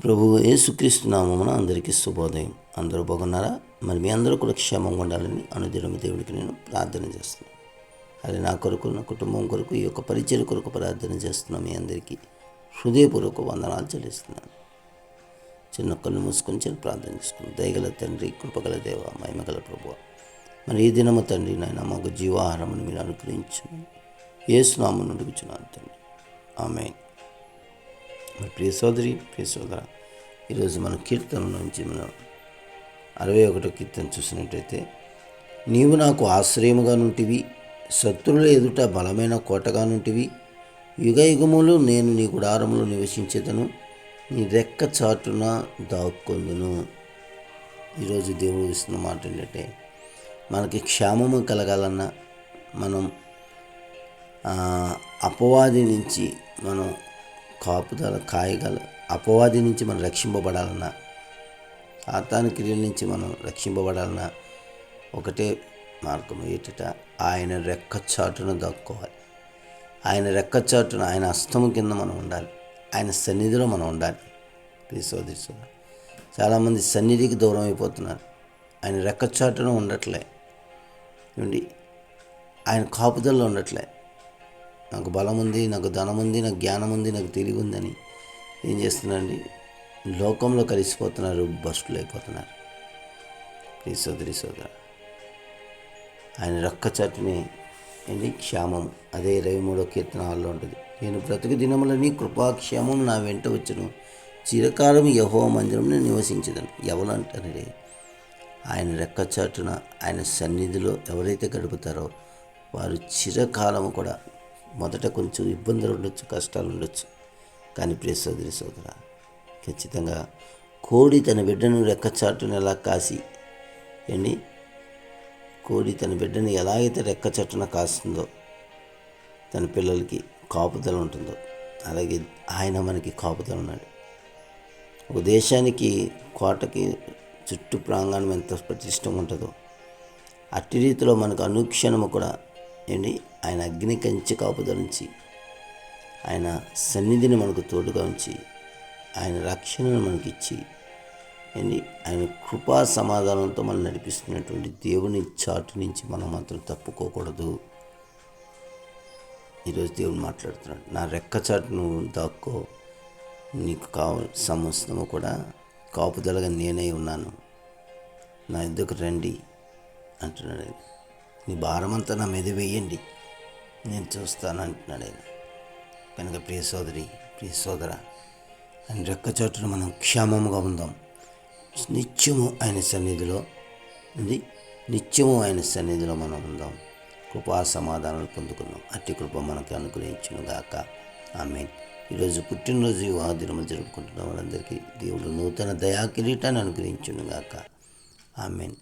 ప్రభువు యేసుక్రీస్తు నామమున అందరికీ శుభోదయం. అందరూ బాగున్నారా? మరి మీ అందరూ కూడా క్షేమంగా ఉండాలని అనుదినం దేవుడికి నేను ప్రార్థన చేస్తున్నాను. అది నా కొరకు, నా కుటుంబం కొరకు, ఈ యొక్క పరిచయ కొరకు ప్రార్థన చేస్తున్నాను. మీ అందరికీ హృదయపూర్వక వందనాలు చెల్లిస్తున్నాను. చిన్న కళ్ళు మూసుకొని చిన్న ప్రార్థన చేసుకున్నాను. దయగల తండ్రి, కృపగల దేవ, మహిమగల ప్రభువ, మరి ఈ దినము తండ్రి నాయన మాకు జీవాహారమును మీరు అనుగ్రహించమని యేసు నామమున అడుగుచున్నాను తండ్రి. ఆమేన్. మరి ప్రియ సోదరి, ప్రియ సోదర, ఈరోజు మన కీర్తన నుంచి మనం 61వ కీర్తన చూసినట్టయితే, నీవు నాకు ఆశ్రయముగా నుంటివి, శత్రువుల ఎదుట బలమైన కోటగా నుంటివి, యుగ యుగములు నేను నీ గుడారములో నివసించేదను, నీ రెక్క చాటున దాక్కొందును. ఈరోజు దేవుడు ఇస్తున్న మాట ఏంటంటే, మనకి క్షేమము కలగాలన్నా, మనం అపవాది నుంచి మనం కాపుదల కాయగల అపవాది నుంచి మనం రక్షింపబడాలన్నా, సాతాను క్రియల నుంచి మనం రక్షింపబడాలన్నా ఒకటే మార్గం ఏటట, ఆయన రెక్కచాటున దాక్కోవాలి. ఆయన రెక్కచాటున, ఆయన హస్తము కింద మనం ఉండాలి. ఆయన సన్నిధిలో మనం ఉండాలి. సోదరి, చాలామంది సన్నిధికి దూరం అయిపోతున్నారు. ఆయన రెక్కచాటున ఉండట్లే, ఏమండి, ఆయన కాపుదల్లో ఉండట్లే. నాకు బలం ఉంది, నాకు ధనం ఉంది, నాకు జ్ఞానం ఉంది, నాకు తెలివి ఉందని ఏం చేస్తున్నారండి? లోకంలో కలిసిపోతున్నారు, భ్రష్టులు అయిపోతున్నారు. సోదరి సోదర, ఆయన రెక్కచాటునే ఏంటి క్షేమం. అదే 23వ కీర్తన ఉంటుంది. నేను బ్రతుకు దినములని కృపాక్షేమం నా వెంట వచ్చును, చిరకాలం యెహోవా మందిరంలో నివసించదను. ఎవరు అంటారండి? ఆయన రెక్కచాటున, ఆయన సన్నిధిలో ఎవరైతే గడుపుతారో వారు చిరకాలము కూడా, మొదట కొంచెం ఇబ్బందులు ఉండొచ్చు, కష్టాలు ఉండొచ్చు, కానీ ప్రియ సోదరి సోదర, ఖచ్చితంగా కోడి తన బిడ్డను రెక్కచాటును ఎలా కాసి ఏంటి, కోడి తన బిడ్డను ఎలా అయితే రెక్కచాటున కాస్తుందో, తన పిల్లలకి కాపుదల ఉంటుందో, అలాగే ఆయన మనకి కాపుదల ఉన్నాడు. ఒక దేశానికి కోటకి చుట్టూ ప్రాంగణం ఎంత ప్రతిష్టం ఉంటుందో, అట్టి రీతిలో మనకు అనుక్షణము కూడా ఏంటి, ఆయన అగ్ని కంచి కాపుదలించి, ఆయన సన్నిధిని మనకు తోడుగా ఉంచి, ఆయన రక్షణను మనకిచ్చి, ఏంటి, ఆయన కృపా సమాధానంతో మనం నడిపిస్తున్నటువంటి దేవుని చాటు నుంచి మనం మాత్రం తప్పుకోకూడదు. ఈరోజు దేవుడు మాట్లాడుతున్నాడు, నా రెక్క చాటు నువ్వు దాక్కో, నీకు కావాల్సిన సమస్తము కూడా కాపుదలగా నేనే ఉన్నాను, నా ఎద్దుకు రండి అంటున్నాడు. నీ భారమంతా నా మీద వేయండి, నేను చూస్తాను అంటున్నాడు ఆయన. కనుక ప్రియ సోదరి, ప్రియ సోదర, ఆయన రెక్కచాటున మనం క్షేమముగా ఉందాం. నిత్యము ఆయన సన్నిధిలో నిత్యము ఆయన సన్నిధిలో మనం ఉందాం. కృపా సమాధానాలు పొందుకుందాం. అట్టి కృప మనకు అనుగ్రహించును గాక. ఆమేన్. ఈరోజు పుట్టినరోజు వివాహ దినములు జరుపుకుంటున్న వాళ్ళందరికీ దేవుడు నూతన దయా కిరీటాన్ని అనుగ్రహించును గాక. ఆమేన్.